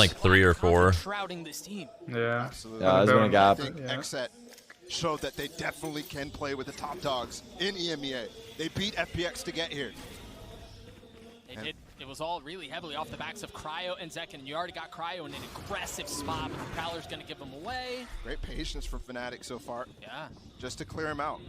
like 3 or 4. Shrouding this team. Yeah. Absolutely. Yeah, there's been a gap. I think Xset showed that they definitely can play with the top dogs in EMEA. They beat FPX to get here. They did. It was all really heavily off the backs of Cryo and Zekin. You already got Cryo in an aggressive spot, but the Prowler's going to give him away. Great patience from Fnatic so far. Yeah. Just to clear him out.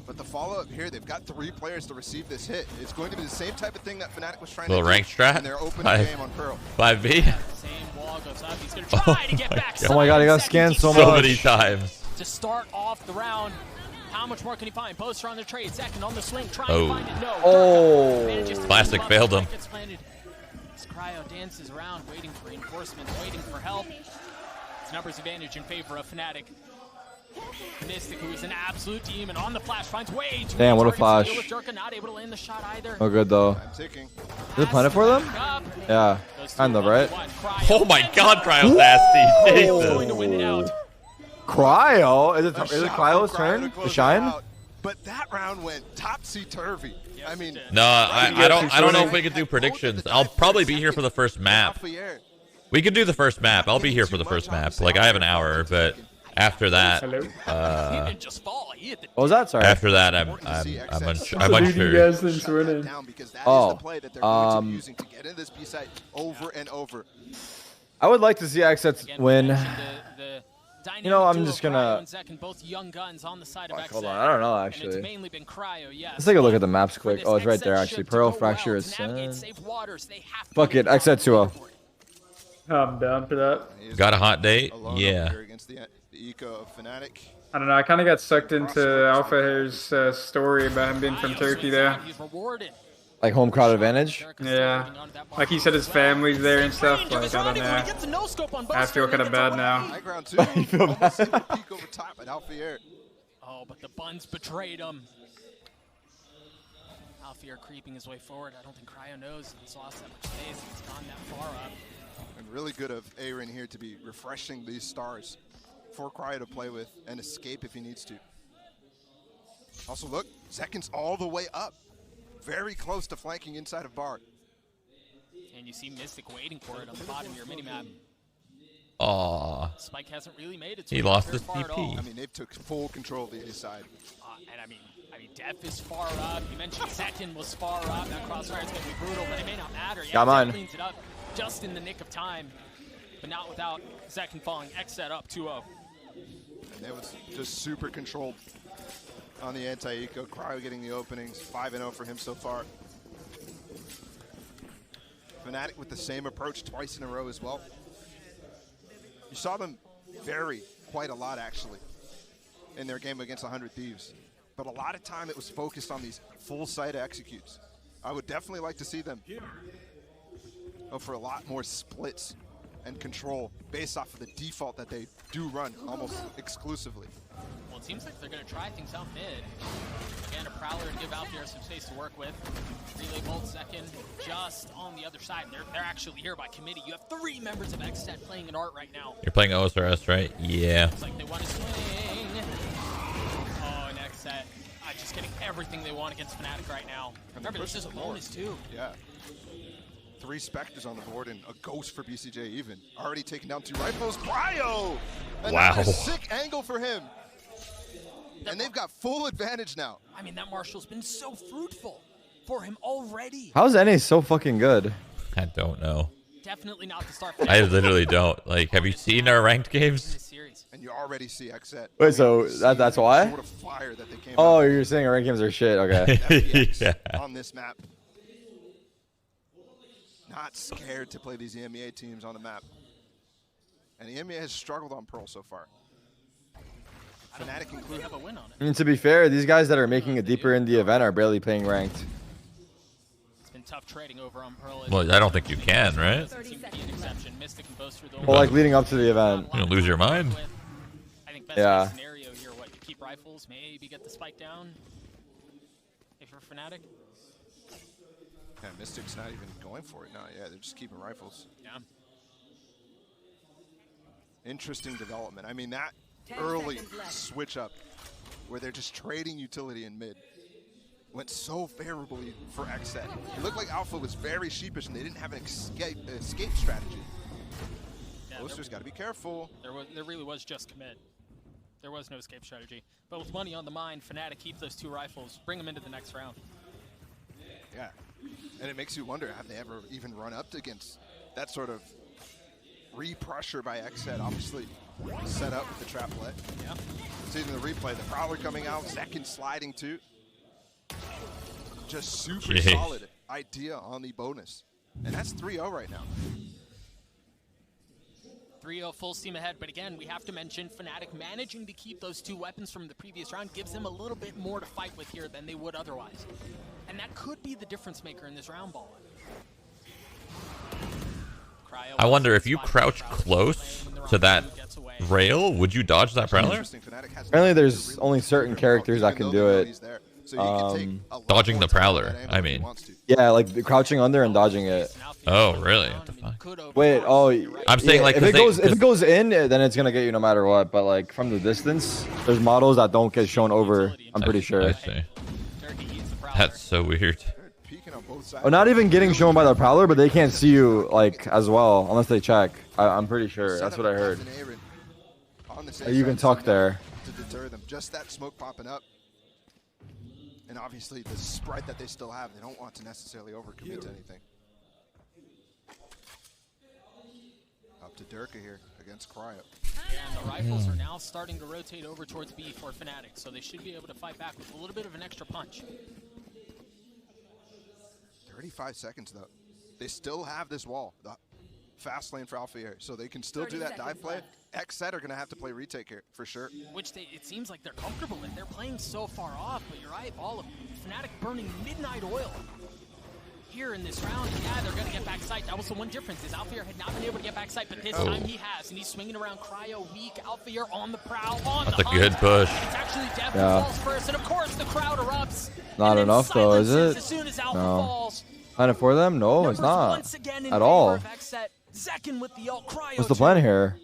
But the follow-up here, they've got 3 players to receive this hit. It's going to be the same type of thing that Fnatic was trying to do rank strat in their opening game on Pearl. 5v. Same wall goes up. He's going to try to get back. Oh my god, he got scanned so much. So many times. To start off the round. How much more can he find? Boaster on the trade. Second on the swing. Trying to find it. No. Oh. Classic failed him. As Cryo dances around, waiting for reinforcements, waiting for help. It's numbers advantage in favor of Fnatic. Mystic, who is an absolute demon, on the flash, finds way too Damn, what a flash. Jerka, not able to land the shot either. Oh, good though. I'm ticking. Is it planted for them? Yeah. Kind of, right? Oh my god, Cryo's nasty. Jesus. Going to win it out. Cryo? Is it Cryo's turn to shine? But that round went topsy-turvy. I mean, No, I don't know if we could do predictions. I'll probably be here for the first map. We could do the first map. I'll be here for the first map. Like, I have an hour, but after that, He didn't just fall. He hit the What was that? Sorry. after that, I'm unsure. You guys think's winning? Oh, over and over. I would like to see Xset Again, win. the You know, I'm dynamic just duo, gonna- Cryo and Zekin, both young guns on the side of Hold Xset. on, I don't know And it's actually. mainly been Cryo, yes. Let's take a look at the maps For quick. this Oh, it's right Xset there ship actually. to Pearl go Fracture well, is to navigate sent. safe waters, they have to Fuck be it, Xset 2-0. I'm down for that. Got a hot date? Alone Yeah. over here against the eco of Fnatic. I don't know. I kind of got sucked into Alpha Hair's story about him being from Turkey there. He's rewarded. Like home crowd advantage. Yeah. Like he said his family's there and stuff. Like, I don't know. I feel kind of bad now. High ground too. Almost able to peek over top at Alfier. Oh, but the Buns betrayed him. Alfier creeping his way forward. I don't think Cryo knows he's lost that much space. He's gone that far up. And really good of Aaron here to be refreshing these stars for Cryo to play with and escape if he needs to. Also look, Zekin's all the way up. Very close to flanking inside of Bard. And you see Mystic waiting for it on the bottom of your minimap. Aw. Spike hasn't really made it. He lost his TP. I mean, they've took full control of the A side. And I mean, Def is far up. You mentioned Zekin was far up. That crossfire is going to be brutal, but it may not matter. Got mine. Cleans it up just in the nick of time, but not without Zekin falling. Xset up 2-0. And that was just super controlled on the anti-eco. Cryo getting the openings. 5-0 for him so far. Fnatic with the same approach twice in a row as well. You saw them vary quite a lot, actually, in their game against 100 Thieves. But a lot of time it was focused on these full-site executes. I would definitely like to see them go for a lot more splits and control based off of the default that they do run almost exclusively. Well, it seems like they're going to try things out mid. Again, a Prowler to give Alfier some space to work with. Relay Bolt second, just on the other side. They're actually here by committee. You have 3 members of Xset playing an art right now. You're playing OSRS, right? Yeah. Looks like they want to swing. Oh, and Xset just getting everything they want against Fnatic right now. Remember, this is a bonus too. Yeah. 3 Spectres on the board and a Ghost for BCJ even. Already taken down 2 rifles. Cryo! Another sick angle for him. And they've got full advantage now. I mean, that Marshal's been so fruitful for him already. How's NA so fucking good? I don't know. Definitely not the start. I literally don't. Like, have you seen our ranked games? And you already see Xset. Wait, so that's why? Sort of fire that they came Oh, out you're saying our rank games are shit. Okay. FPX Yeah. on this map. Not scared to play these EMEA teams on the map. And EMEA has struggled on Pearl so far. Fnatic included. Have a win on it. I mean, to be fair, these guys that are making it deeper in the event are barely playing ranked. It's been tough trading over on Pearl. Well, I don't think you can, right? Well, like leading up to the event. You don't lose your mind. I think best Yeah. case scenario here, what, you keep rifles, maybe get the spike down if you're Fnatic. Yeah, Mystic's not even going for it now. Yeah, they're just keeping rifles. Yeah. Interesting development. I mean, that 'early switch up where they're just trading utility in mid went so favorably for Xset. It looked like Alpha was very sheepish and they didn't have an escape strategy. Yeah, Boaster's got to be careful. There really was just commit. There was no escape strategy. But with money on the mind, Fnatic keep those 2 rifles, bring them into the next round. Yeah, and it makes you wonder, have they ever even run up against that sort of re-pressure by Xset? Obviously set up with the traplet. Yeah. Seeing the replay, the Prowler coming out, second sliding too. Just super solid idea on the bonus. And that's 3-0 right now. 3-0 full steam ahead, but again, we have to mention Fnatic managing to keep those 2 weapons from the previous round gives them a little bit more to fight with here than they would otherwise. And that could be the difference maker in this round ball. I wonder if you crouch close to that rail, would you dodge that Prowler? Apparently there's only certain characters that can do it. Dodging the Prowler, I mean. Yeah, like the crouching under and dodging it. Oh, really? What the fuck? Wait, oh, I'm saying like if it goes in, then it's gonna get you no matter what. But like from the distance, there's models that don't get shown over. I'm pretty sure. I see. That's so weird. Oh, not even getting shown by the Prowler, but they can't see you like as well unless they check. I'm pretty sure. That's what I heard. You can talk there. To deter them, just that smoke popping up. And obviously the spread that they still have, they don't want to necessarily overcommit to anything. Up to Durka here against Cryo. And the rifles are now starting to rotate over towards B for Fnatic, so they should be able to fight back with a little bit of an extra punch. 35 seconds though. They still have this wall, the fast lane for Alpha here, so they can still do that dive play. Xset are going to have to play retake here, for sure. Which it seems like they're comfortable with. They're playing so far off, but you're right, all of Fnatic burning midnight oil here in this round. Yeah, they're going to get back sight. That was the one difference, is Alphair had not been able to get back sight, but this time he has, and he's swinging around Cryo weak. Alphair on the prowl, on That's the a good push. It's actually Dev who falls first, and of course the crowd erupts. Not enough though, is it? As soon as Alpha falls. Plan it for them? No, it's not. At all. What's the plan here?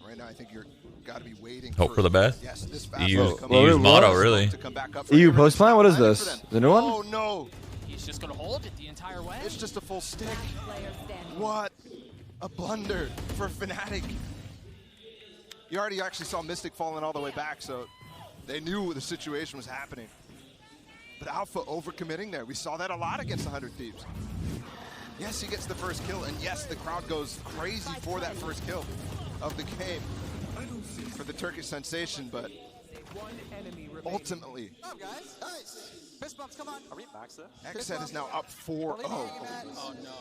Right now, I think you're got to be waiting. Hope for the best. Yes, this fast EU's motto, really. EU post plan? What is this? The new one? Oh no! He's just gonna hold it the entire way. It's just a full stick. What a blunder for Fnatic. You already actually saw Mystic falling all the way back, so they knew the situation was happening. But Alpha overcommitting there. We saw that a lot against the 100 Thieves. Yes, he gets the first kill, and yes, the crowd goes crazy for that first kill of the game for the Turkish sensation, but ultimately, Xset is now up 4-0. Oh no.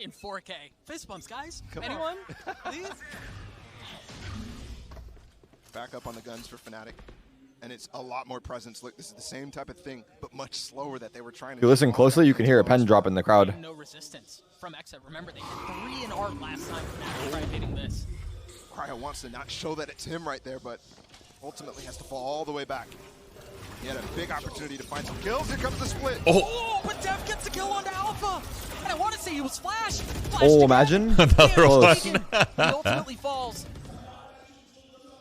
In 4K. Fist bumps, guys. Anyone? Please? Back up on the guns for Fnatic. And it's a lot more presence. Look, this is the same type of thing, but much slower that they were trying to. If you listen closely, you can hear a pen drop in the crowd. No resistance from Xset. Remember, they had 3 in art last time. Fnatic tried hitting this. Cryo wants to not show that it's him right there, but ultimately has to fall all the way back. He had a big opportunity to find some kills. Here comes the split. Oh, but Dev gets the kill onto Alpha. And I want to say he was Flash. Oh, imagine. Another one. He ultimately falls.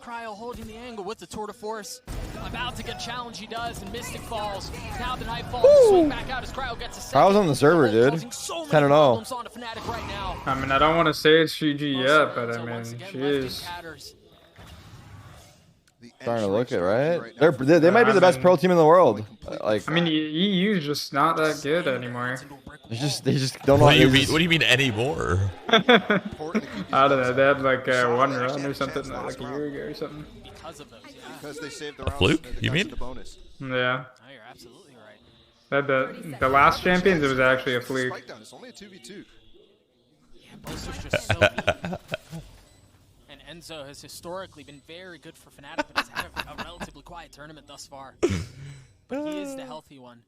Cryo holding the angle with the tour de force. About to get challenged, he does, and Mystic falls. Now the knife falls. Swing back out as Cryo gets a second. Cryo's on the server, dude. 10-0. Right now. I mean, I don't want to say it's GG yet, but I mean, she is. Starting to look it, right? They might be the best pro team in the world. Like, I mean, EU's just not that good anymore. They just don't know. What do you mean anymore? I don't know. They had like one run or something like a year ago or something. Because of those, because they saved the rounds. Fluke? You mean? Yeah. Oh, you're absolutely right. The last champions, it was actually a fluke. It's only a 2v2. Yeah, Boaster's just so weak. And Enzo has historically been very good for Fnatic, but he's had a relatively quiet tournament thus far. But he is the healthy one.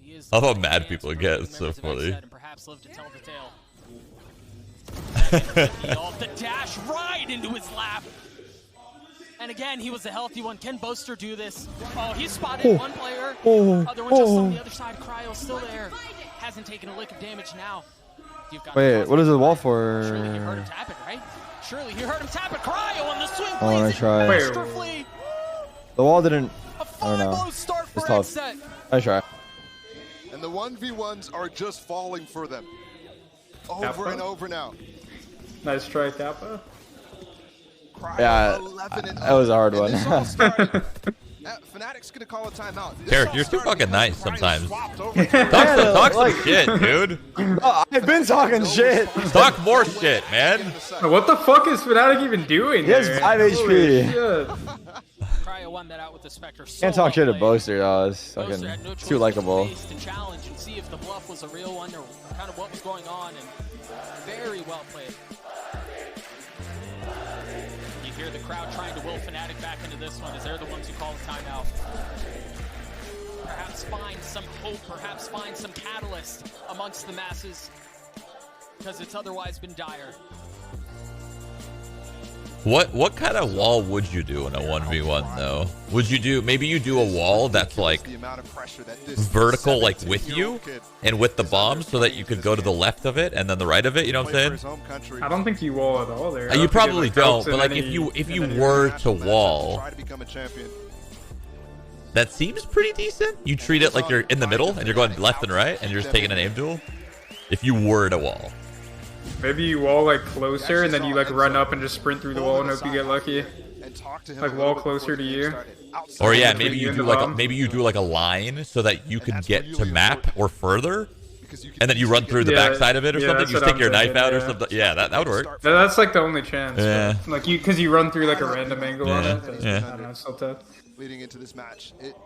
He is. I love how mad people get. It's so funny. And perhaps live to tell the tale. The dash right into his lap. And again, he was the healthy one. Can Boaster do this? Oh, he spotted one player. Other one just on the other side. Cryo still there. Hasn't taken a lick of damage now. Wait, what is the wall for? Surely he heard him tap it, right? Surely he heard him tap it. Cryo on the swing. I want to try. Masterfully. The wall didn't. A I don't know. 5-0 start for It's tough. Xset. I try. And the 1v1s are just falling for them. Over and over now. Nice try, Kappa. Cryo Yeah, 11 and that was a hard one. This all started. Fnatic's gonna call a timeout. This Derek, all you're too started fucking because nice Cryo sometimes. swapped over to Talk like- some shit, dude. Oh, I've been talking shit. Talk more shit, man. What the fuck is Fnatic even doing He has there? 5 Holy HP. shit. Cryo won that out with the Spectre. Can't talk shit to Boaster, though. It's Boaster fucking had no choice too likable. but to face the challenge and see if the bluff was a real one or kind of what was going on, and very well played. You hear the crowd trying to will Fnatic back into this one as they're the ones who call the timeout. Perhaps find some hope, perhaps find some catalyst amongst the masses, because it's otherwise been dire. What kind of wall would you do in a 1v1 though? Would you do, maybe you do a wall that's like the amount of pressure that this vertical, like with 17-year-old you kid and with the bombs, so that you could go to the left of it and then the right of it, you know what play for I'm his saying? home country. I don't think you wall at all there. I You don't think it, probably like, don't, helps but in like any- if you in any were to International matchup wall, try to become a champion. that seems pretty decent. You treat it like you're in the middle and you're going left and right and you're just taking an aim duel. If you were to wall. Maybe you wall like closer and then you like run up and just sprint through the wall and hope you get lucky. And talk to him Like a little wall bit closer before to the game you. started. Outside Or yeah, between maybe you you and do the like bomb. maybe you do like a line so that you could that's get really to map important. or further, because you can and then you run through the Yeah, backside of it or yeah, something. that's You what stick I'm your knife thinking, out or yeah. something. Yeah, that would work. That's like the only chance. Yeah. Like you, because you run through like a random angle on Yeah, it. But yeah. I don't know, it's so tough. leading into this match. It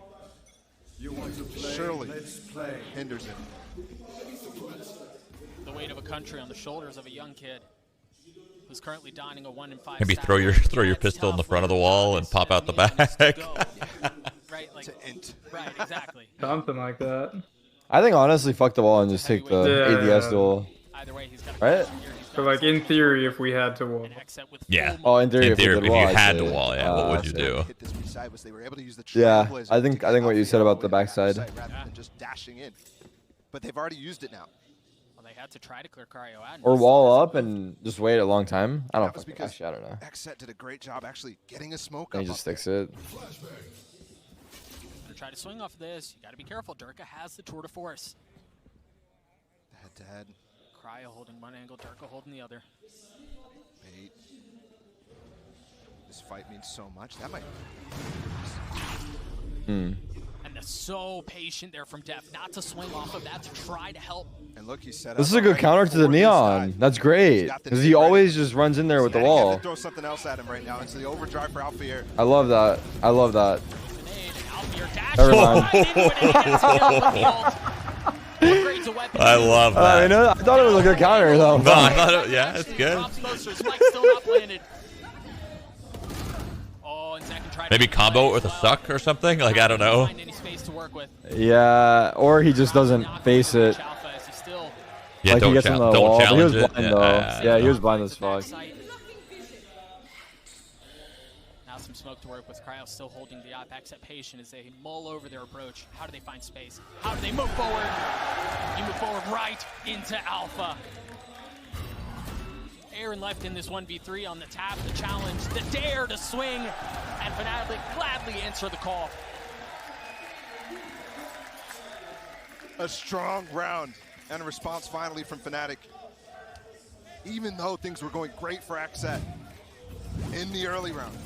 surely hinders him. The weight of a country on the shoulders of a young kid who's currently donning a 1-in-5. Maybe stat throw your line. pistol in It's the tough front of the when wall you're and pop out the honest to back. go. Right, like, Int. right, exactly. Something like that. I think honestly, fuck the wall and just take the Yeah. ADS duel. Either way, he's got Right? But like in theory, if we had to wall, an Xset with Yeah. full Oh, in theory, In if we theory, did if wall, you I'd had say. to wall, yeah, what would you I'd do? Hit this beside was they were able to use the Yeah, trailblazer I think to what get you out said about way the backside. rather than just dashing in. But they've already used it now. Well, they had to try to clear Cryo out. Or wall up and just wait a long time. I don't That was fucking because actually, I don't know. Xset did a great job actually getting a smoke And up. he just up there. sticks it. Gonna try to swing off of this. You gotta be careful. Durka has the tour de force. Head to head. Cryo holding one angle, Durka holding the other. Bait. This fight means so much. That might. And they're so patient there from Def, not to swing off of that, to try to help. And look, he set This is up a good already counter to the for this neon. guy. That's great. He's got the Because nade he ready. always just runs in there with the Fnatic have wall. to throw something else at him right now. It's the overdrive for Alfier. I love that. I love that. Grenade, and Alfier dashes Never mind. right into it and gets killed with the ult. Upgrades a weapon. I love that. I know. I thought it was a good counter though. No, I thought it, yeah, it's Actually good. drops Boaster. Spike's still not planted. Oh, and Zach can try to Maybe combo play it with a as well. suck or something. Like I don't know. Find any space to work with. Yeah, or he just doesn't Not face gonna it. reach Alpha as he still Yeah, Like he don't, gets in the don't wall. But he was challenge it. blind though. Yeah, he was blind finds as the fuck. backside. Now some smoke to work with. Cryo still holding the Apex at patient as they mull over their approach. How do they find space? How do they move forward? You move forward right into Alpha. Aaron left in this 1v3 on the tap, the challenge, the dare to swing, and Fnatic gladly answer the call. A strong round and a response finally from Fnatic. Even though things were going great for Xset in the early round.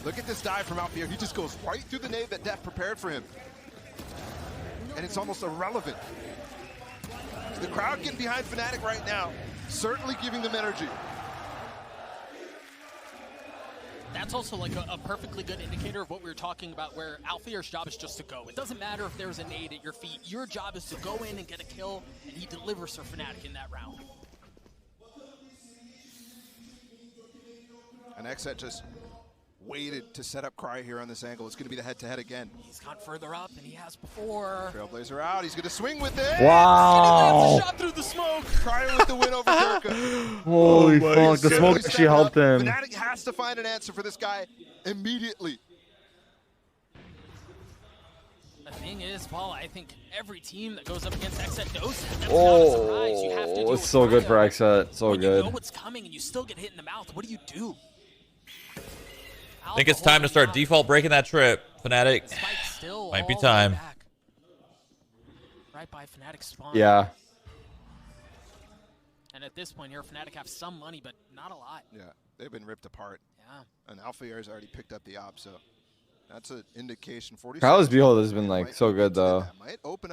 Look at this dive from Alfier. He just goes right through the nade that Def prepared for him. And it's almost irrelevant. The crowd getting behind Fnatic right now, certainly giving them energy. That's also like a perfectly good indicator of what we were talking about, where Alfier's job is just to go. It doesn't matter if there's a nade at your feet. Your job is to go in and get a kill, and he delivers for Fnatic in that round. And Xset just waited to set up Cryo here on this angle. It's going to be the head-to-head again. He's gone further up than he has before. Trailblazer out. He's going to swing with it. Wow. Shot through the smoke. Cryo with the win over Durka. Holy fuck! The smoke He's actually stepping helped up. him. Fnatic has to find an answer for this guy immediately. The thing is, Paul, I think every team that goes up against Xset knows that. That was not a surprise. You have to deal it's with so good for Cryo. Xset. So When good. you know what's coming and you still get hit in the mouth, what do you do? I think it's time to start default breaking that trip, Fnatic. Might be time. Right by Fnatic's spawn. Yeah. And at this point here, Fnatic have some money, but not a lot. Yeah, they've been ripped apart. Yeah. And Alpha Air's already picked up the op, so that's an indication. Kyle's behold has been like so good though.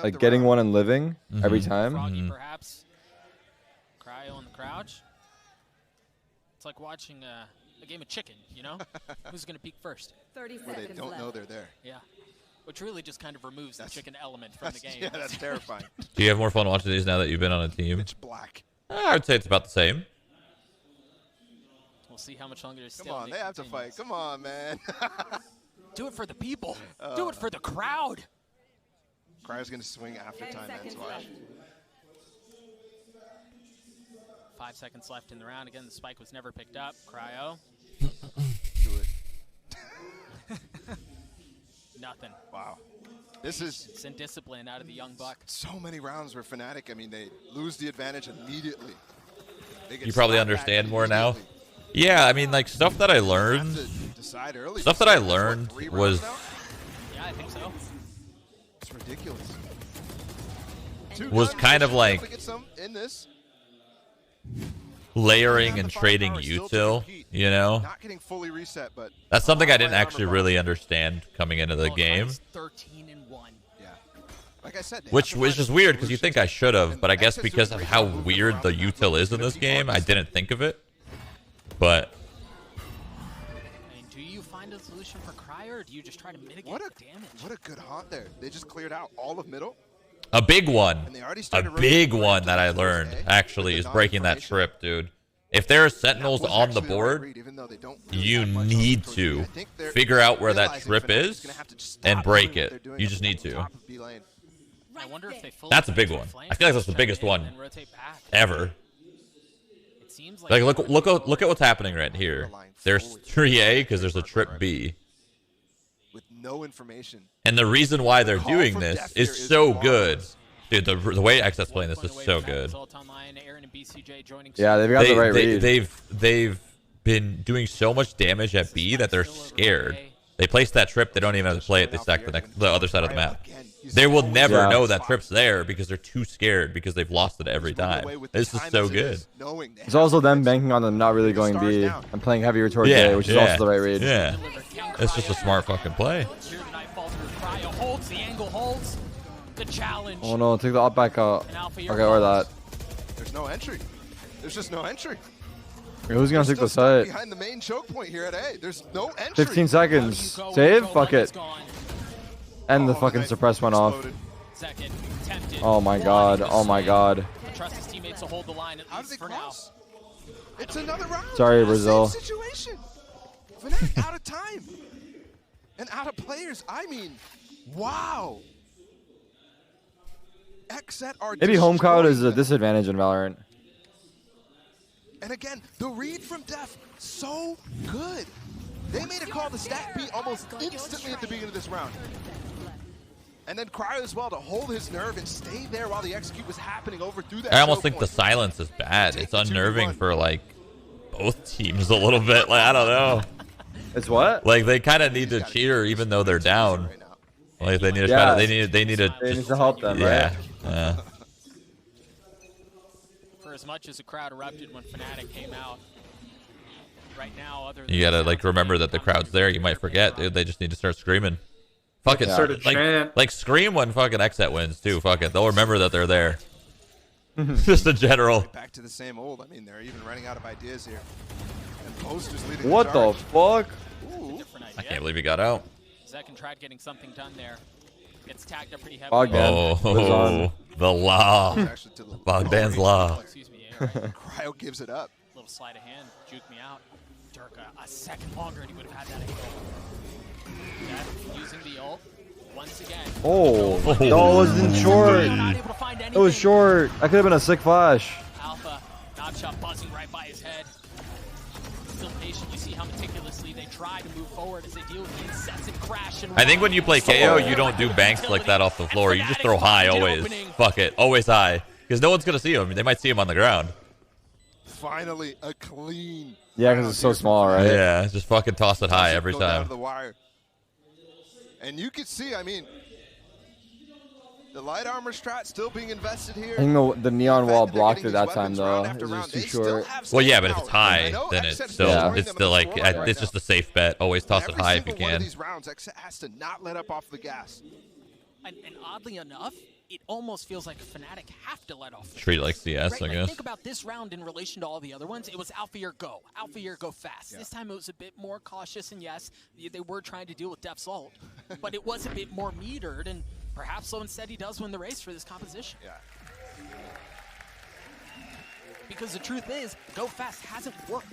Like getting one and living every time. Froggy, perhaps. Cryo on the crouch. It's like watching a game of chicken, you know? Who's going to peek first? 30 Where seconds they don't know they're there. Yeah. Which really just kind of removes the chicken element from the game. Yeah, that's terrifying. Do you have more fun watching these now that you've been on a team? It's black. I would say it's about the same. We'll see how much longer it's Come still. on, they have to fight. Come on, man. Do it for the people. Do it for the crowd. Cryo's going to swing after time ends. Watch. 5 seconds left in the round. Again, the spike was never picked up. Cryo. Do it. Nothing. Wow. This is It's indiscipline out of the young buck. so many rounds where Fnatic, I mean, they lose the advantage immediately. They get You probably slapped understand back more now. immediately. Yeah, I mean, like stuff that I learned. Have to decide early. Stuff that I learned What, 3 rounds was now? Yeah, I think so. It's ridiculous. Was kind of like Get some in this. layering and trading util, you know? Not getting fully reset, but That's something I didn't actually really understand coming into the game. 13-1. yeah. Like I said, Which is weird because you think I should have, but I guess because of how weird the util is in this game, I didn't think of it. But I mean, do you find a solution for Cryo, or do you just try to mitigate the damage? What a good haunt there. They just cleared out all of middle. a big one, And they already a started big rotating one that I towards learned A actually with is the breaking that non-information. trip, dude. If there are That sentinels was on the actually right board, read, even though they don't really you have much need on to I think they're figure out where that realizing trip Fnatic's is gonna have to just and stop break doing what it. they're doing You at just the need to. top of B lane. I wonder if they fully That's a big switch one. to flame, I feel like that's the check biggest in one and rotate back. ever. It seems Like look at what's happening right here. There's 3A because there's a trip B. With no information. And the reason why they're Call doing from this death is here is so good. marvelous. Dude, the way Xset's playing this is so good. Yeah, they've got the right read. They've been doing so much damage at B that they're scared. They place that trip, they don't even have to play it, they stack the other side of the map. They will never know that trip's there because they're too scared because they've lost it every time. This is so good. It's also them banking on them not really going B and playing heavier towards A, which is also the right read. Yeah, it's just a smart fucking play. Holds the angle, holds the challenge. Oh no, take the up back out. Okay, or that. There's no entry. There's just no entry. Wait, who's gonna They're take the still stuck site? behind the main choke point here at A. There's no entry. 15 seconds. Save? Fuck it. And the Oh, fucking knife suppress went off. exploded. Second, tempted. Oh my god. Oh my god. Trust his teammates to hold the line at How did least they for now. cross? It's another round. Sorry, The Brazil. Same situation. Fnatic out of time. And out of players. I mean, wow. Xset are Maybe home crowd is a destroying them. disadvantage in Valorant. And again, the read from Def, so good. They made a call to stack B almost instantly at the beginning of this round. And then Cryo as well to hold his nerve and stay there while the execute was happening over through that. I almost choke think the point. silence is bad. It's Take the 2-1. unnerving for like both teams a little bit. Like I don't know. It's what? Like they kind of need to cheer even though they're down. Right now. Like they need to Yeah. try to, they need to They need just, to help them, yeah. right? For as much as the crowd erupted when Fnatic came out, right now, other You gotta like remember that the crowd's there. You might forget, dude. They just need to start screaming. Fucking Yeah. Start a chant. like scream when fucking Xset wins too. Fuck it, they'll remember that they're there. Just a general. Back to the same old. I mean, they're even running out of ideas here. And Posters leading What the charge. fuck? Ooh. different idea. I can't believe he got out. Zekin tried getting something done there. Gets tagged up pretty heavily. Bogdan. Oh, the law. Actually to the Bogdan's law. Oh, excuse me. Yeah, right. Cryo gives it up. Little sleight of hand. Juke me out. Dirk a second longer and he would have had that angle. Death using the ult. Once again. Oh, no, it wasn't short. Not able to find It was anything. short. That could have been a sick flash. Alpha, knock shot buzzing right by his head. Still patient. You see how meticulously they try to move forward as they deal with the incessant I think when you play KO, you don't do banks like that off the floor. You just throw high always. Fuck it. Always high. Because no one's going to see him. They might see him on the ground. Finally, a clean. Yeah, because it's so small, right? Yeah, just fucking toss it high every Go down time. to the wire. And you can see, I mean, the light armor strat still being invested here. I think the neon wall blocked it that time, though. It was just too short. Well, yeah, but if it's high, then it's still, it's still like, it's just a safe bet. Always toss it high if you One of can. these rounds, Xset has to not let up off the gas. And oddly enough, it almost feels like Fnatic have to let off. Treat it like CS, Right, I like, guess. think about this round in relation to all the other ones. It was Alpha go. Alpha go fast. Yeah. This time it was a bit more cautious, and yes, they were trying to deal with Def's ult, but it was a bit more metered, and perhaps so instead he does win the race for this composition. Yeah. Because the truth is, go fast hasn't worked.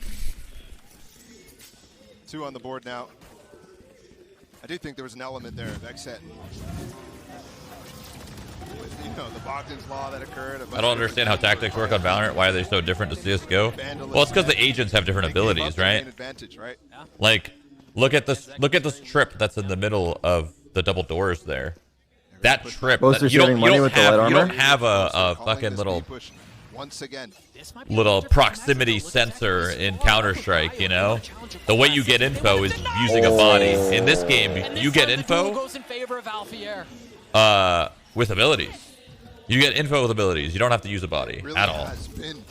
2 on the board now. I do think there was an element there of Xset. With, you know, the Bogdan's Law that occurred. I don't understand how tactics work on Valorant. Why are they so different to CSGO? Well, it's because the agents have different abilities, right? Advantage, right? Yeah. Like, look at this trip that's in the middle of the double doors there. That trip. Both are You saving money with the light you don't armor? have a Calling fucking this little B-push once again. This might be little a different proximity match, though. Look at sensor Xset. in This is Counter-Strike, more you know? of a challenge of The way class. you get They info wanted is to know. using a body. In this game, And this you get time the duel info goes in favor of Alphier. with abilities. You get info with abilities. You don't have to use a body Really at all. has been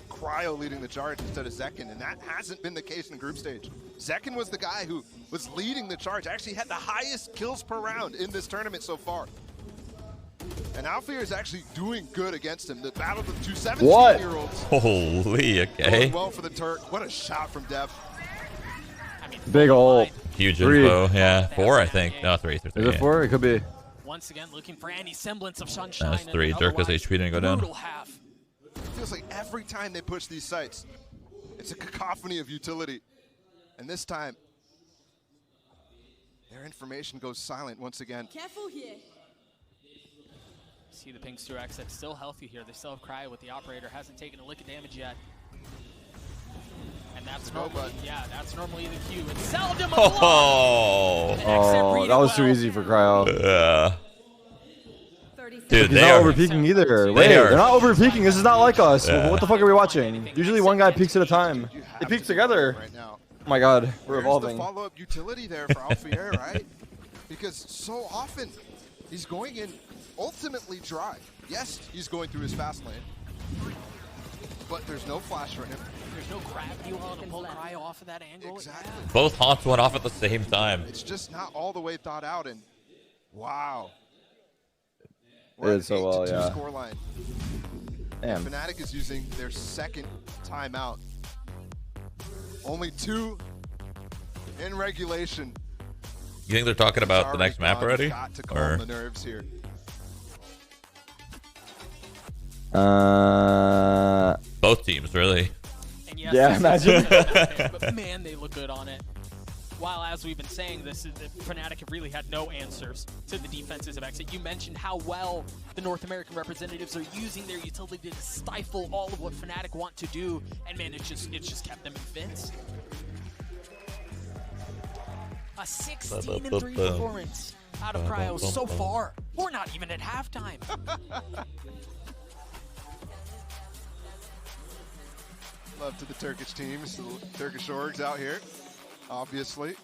Cryo leading the charge instead of Zekken, and that hasn't been the case in group stage. Zekken was the guy who was leading the charge, actually had the highest kills per round in this tournament so far. And Alfir is actually doing good against him. The battle of the two 17-year-olds. Holy, okay. Going well for the Turk. What a shot from Dev. I mean, Big ult. Huge 3. info. Yeah, 4, I think. No, 3. Is it 4? It could be. once again looking for any semblance of sunshine. That's 3. in an Dirka's otherwise HP didn't go down. brutal half. It feels like every time they push these sites, it's a cacophony of utility. And this time, their information goes silent once again. Careful here. See the pings through Xset still healthy here. They still have Cryo with the operator. Hasn't taken a lick of damage yet. And that's normally, yeah, that's normally the cue. It's seldom a blow. Oh, And Xset read that it was too well. easy for Cryo. yeah. 30 seconds. Dude, He's they not are. over peeking either. Wait, are- they're not over peeking. This is not like us. Yeah. What the fuck are we watching? Usually one guy peeks at a time. You They have peek to together. right now. Oh my god, we're Where's evolving. the follow-up utility there for Alfier, right? Because so often he's going in ultimately dry. Yes, he's going through his fast lane, but there's no flash for him. There's no gravity well to pull Cryo off of that angle. Exactly. Both haunts went off at the same time. It's just not all the way thought out, and wow. It is so well, 8-2 yeah. score line. Damn. Fnatic is using their second timeout. Only 2 in regulation. You think they're talking about the Sorry, next map God's already? Got to calm Or the nerves here. both teams, really? And yes, Yeah, this is imagine. but man, they look good on it. While, as we've been saying, the Fnatic have really had no answers to the defenses of Xset. You mentioned how well the North American representatives are using their utility to stifle all of what Fnatic want to do, and man, it's just kept them convinced. A 16-3 performance out of Cryo so far. We're not even at halftime. Love to the Turkish teams, the Turkish orgs out here, obviously.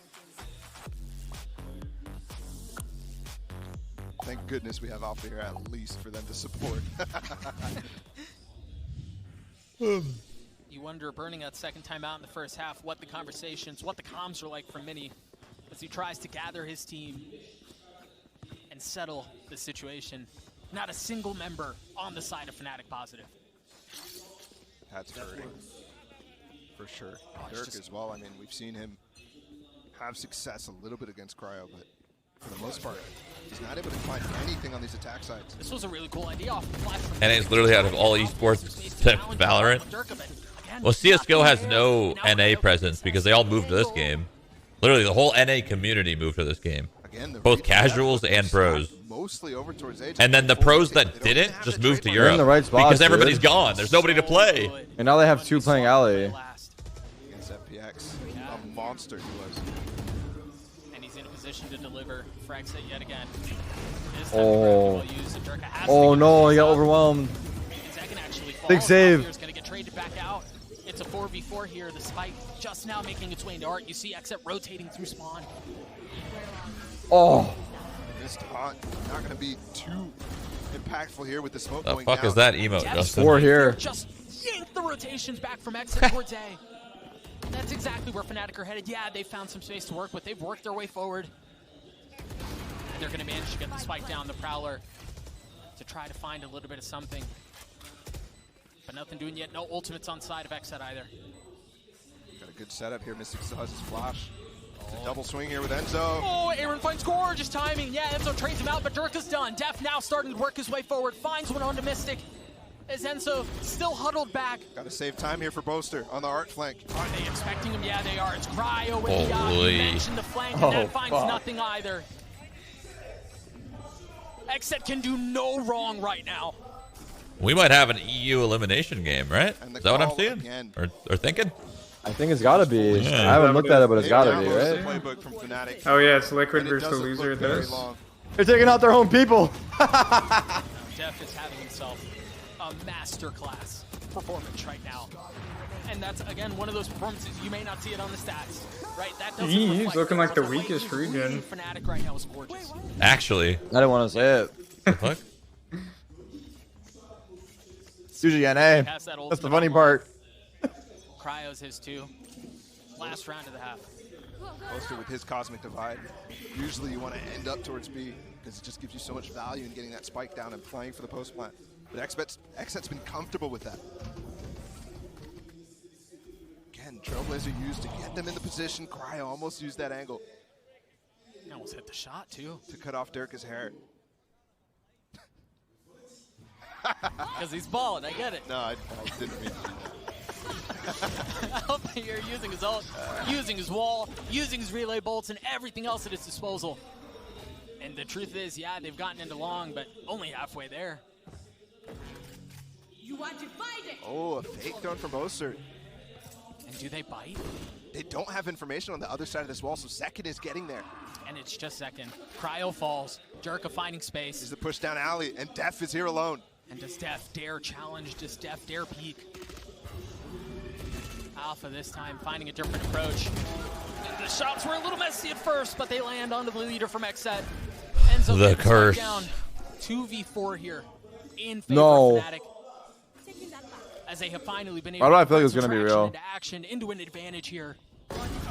Thank goodness we have Alpha here at least for them to support. You wonder, burning that second time out in the first half, what the conversations, what the comms are like for Mini as he tries to gather his team and settle the situation. Not a single member on the side of Fnatic positive. That's hurting, for sure. it's Dirk just- as well. I mean, we've seen him have success a little bit against Cryo, but for the most part, he's not able to find anything on these attack sides. This was a really cool idea off the flash. from And it's Dirk. literally out of all esports except Valorant. Dirk, but again, Well, CSGO has not no there. Now NA Cryo presence gets because they all moved to this game. Literally, the whole NA community moved to this game. Again, the Both reach casuals effort and is pros. mostly over towards Age. And then the pros that didn't just moved to Europe in the right spots, because everybody's dude. gone. There's nobody to play. Good. And now they have 2 When we playing saw alley. last. Against FPX, a monster he was. And he's in a position to deliver for Xset yet again. Oh. Oh no, he got overwhelmed. Big save. Is going to get traded back out. It's a 4v4 here. The spike just now making its way into Art. You see Xset rotating through spawn. Oh. This taunt not going to be too impactful here with the smoke The going fuck down. is that emote, Justin? 4 here. Just yank the rotations back from Xset towards A. That's exactly where Fnatic are headed. Yeah, they found some space to work with. They've worked their way forward. And they're going to manage to get the spike down the Prowler to try to find a little bit of something. But nothing doing yet. No ultimates on side of Xset either. Got a good setup here. Mystic still has his flash. It's a double swing here with Enzo. Oh, Aaron finds gorgeous timing. Yeah, Enzo trades him out, but Durka's done. Def now starting to work his way forward. Finds one onto Mystic. As Enzo still huddled back. Got to save time here for Boaster on the Art flank. Are they expecting him? Yeah, they are. It's Cryo with the Holy. you mentioned the flank, and that finds nothing either. Xset can do no wrong right now. We might have an EU elimination game, right? And the Is that what I'm call seeing? again. Or thinking? I think it's gotta be. Yeah. I haven't looked at it, but it's They gotta be, downloaded right? the playbook from Fnatic. Oh yeah, it's Liquid And it versus the doesn't loser look of very this. long. They're taking out their own people. Def is having himself a masterclass performance right now. And that's, again, one of those performances you may not see it on the stats, right? That doesn't He's reflect looking like the way weakest he's region. leading Fnatic right now is gorgeous. Actually. I didn't want to say it. The fuck? It's usually NA. Pass that That's the ultimate funny on part. Cryo's his too. Last round of the half. Boaster with his Cosmic Divide. Usually you want to end up towards B because it just gives you so much value in getting that spike down and playing for the post plant. But Xset's been comfortable with that. Again, Trailblazer used to get them in the position. Cryo almost used that angle He almost hit the shot too. to cut off Durka's hair. Because he's balling, I get it. No, I didn't mean to do that. I hope that you're using his ult, using his wall, using his relay bolts, and everything else at his disposal. And the truth is, yeah, they've gotten into long, but only halfway there. You want to fight it? Oh, a fake thrown from Boaster. And do they bite? They don't have information on the other side of this wall, so Second is getting there. And it's just second. Cryo falls. Durka finding space. He's the push down alley, and Def is here alone. And does Def dare challenge? Does Def dare peek? Alpha this time finding a different approach. The shots were a little messy at first, but they land onto the leader from Xset. Enzo The gets curse. down. 2v4 here in favor No. of Fnatic. As they have finally been able Why do I to feel like put it's some gonna be traction real? into action, into an advantage here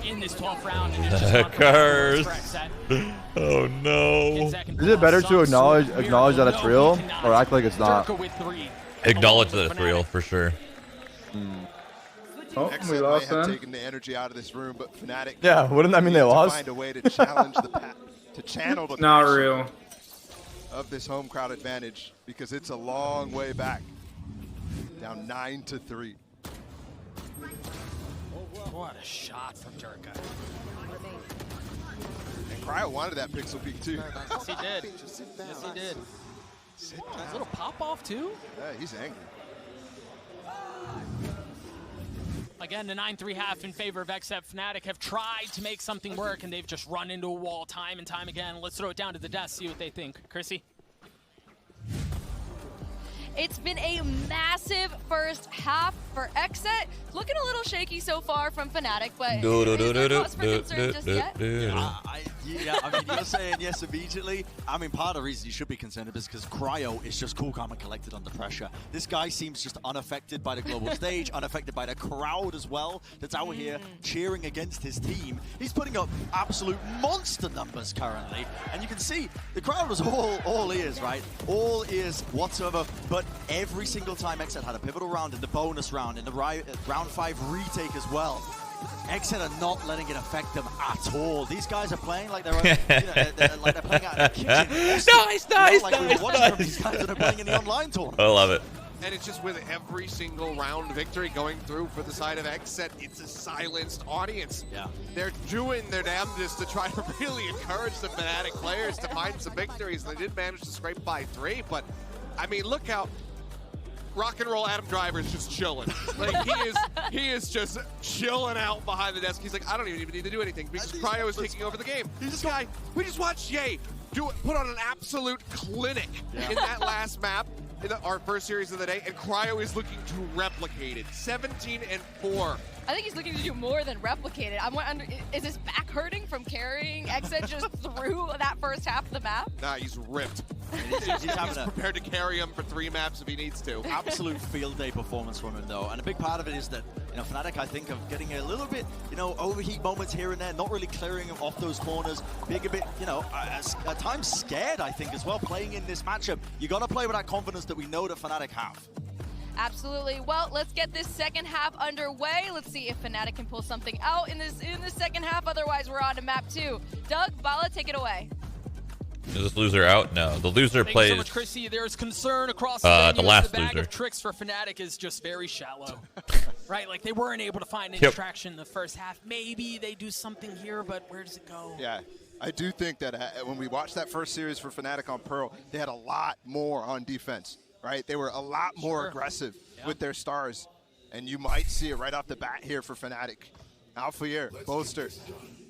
in this 12th round. And it's The just not curse. for Xset. Oh no. Is it better to acknowledge that it's real or act like it's not? Durka with 3. Acknowledge that it's real, for sure. Oh, we Xset lost might have them. taken the energy out of this room, but Fnatic Yeah, wouldn't that mean they need to lost? find a way to challenge the to channel the Not passion real. of this home crowd advantage because it's a long way back. Down 9-3. What a shot from Durka. And Cryo wanted that pixel peek too. Yes, he did. Yes, he did. Sit Nice down. little pop off too. Yeah, he's angry. Again, the 9-3 half in favor of Xset. Fnatic have tried to make something work, and they've just run into a wall time and time again. Let's throw it down to the desk, see what they think. Chrissy? It's been a massive first half for Xset. Looking a little shaky so far from Fnatic, but is there cause for concern just yet? Yeah, I mean, you're saying yes immediately. I mean, part of the reason you should be concerned is because Cryo is just cool, calm, and collected under pressure. This guy seems just unaffected by the global stage, unaffected by the crowd as well that's out here cheering against his team. He's putting up absolute monster numbers currently, and you can see the crowd was all ears, right? All ears whatsoever, but every single time Xset had a pivotal round in the bonus round, in the round 5 retake as well, Xset are not letting it affect them at all. These guys are playing like they're, like they're playing out in a kitchen. Nice. Like we were watching from these guys that are playing in the online tournament. I love it. And it's just with every single round victory going through for the side of Xset, it's a silenced audience. Yeah. They're doing their damnedest to try to really encourage the Fnatic players to find some victories. They did manage to scrape by 3, but I mean, look how rock and roll Adam Driver is just chilling. Like he is just chilling out behind the desk. He's like, I don't even need to do anything because Cryo is taking over the game. This guy, we just watched Ye put on an absolute clinic in that last map. In our first series of the day, and Cryo is looking to replicate it. 17-4. I think he's looking to do more than replicate it. I'm wondering, is his back hurting from carrying Xset just through that first half of the map? Nah, he's ripped. He's having a prepared to carry him for 3 maps if he needs to. absolute field day performance from him, though. And a big part of it is that, Fnatic, I think, of getting a little bit, overheat moments here and there, not really clearing him off those corners, being a bit, at times scared, I think, as well, playing in this matchup. You got to play with that confidence that we know that Fnatic have. Absolutely. Well, let's get this second half underway. Let's see if Fnatic can pull something out in this second half. Otherwise, we're on to map 2. Doug, Bala, take it away. Is this loser out? No. The loser plays. Thank you so much, Chrissy. There's concern across the venue. The last the bag loser. of tricks for Fnatic is just very shallow. Right? Like, they weren't able to find any traction in the first half. Maybe they do something here, but where does it go? Yeah. I do think that when we watched that first series for Fnatic on Pearl, they had a lot more on defense, right? They were a lot more aggressive with their stars, and you might see it right off the bat here for Fnatic. Alphair, Boaster,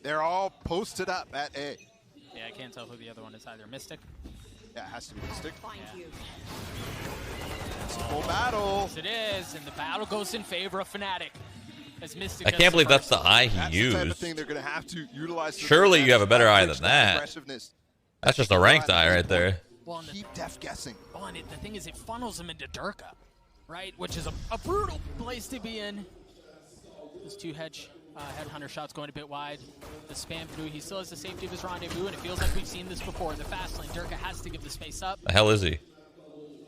they're all posted up at A. Yeah, I can't tell who the other one is either. Mystic? Yeah, it has to be Mystic. Yeah. It's a full battle. Yes, it is, and the battle goes in favor of Fnatic. As Mystic I can't believe that's the eye he That's used. the type of thing they're going to have to utilize. Surely you have a better eye than that. Aggressiveness. That's just a ranked eye right there. Well, Keep def guessing. Well, and the thing is, it funnels him into Durka, right? Which is a brutal place to be in. Those 2 headhunter shots going a bit wide. The spam through. He still has the safety of his rendezvous, and it feels like we've seen this before. In the fast lane, Durka has to give the space up. The hell is he?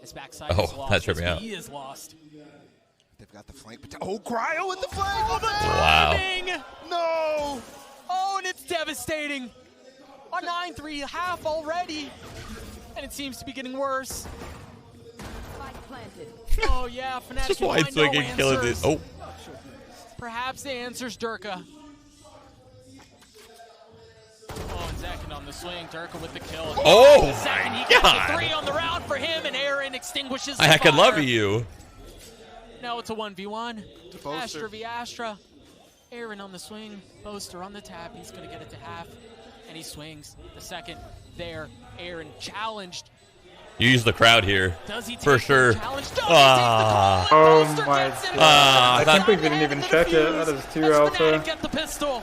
His backside is lost. That tripped me out. He is lost. They've got the flank. Oh, Cryo with the flank. Oh, the timing! No! Oh, and it's devastating. A 9-3 half already. And it seems to be getting worse. Oh, yeah, Fnatic Just can wide find no swinging, killing answers. this. Oh. Perhaps the answer's Durka. Oh, and Zekin on the swing. Durka with the kill. Oh, Zekin, my he gets God. the 3 on the round for him, and Aaron extinguishes the I could fire. love you. Now it's a 1v1. Boaster. Astra v Astra. Aaron on the swing. Boaster on the tap. He's going to get it to half. And he swings. The second there. Aaron challenged. You use the crowd here. Does he take For sure. the challenge? Does he take the call? Oh Boaster my gets it. God. I that- think we didn't even check it. That is 2 alpha. Get the pistol.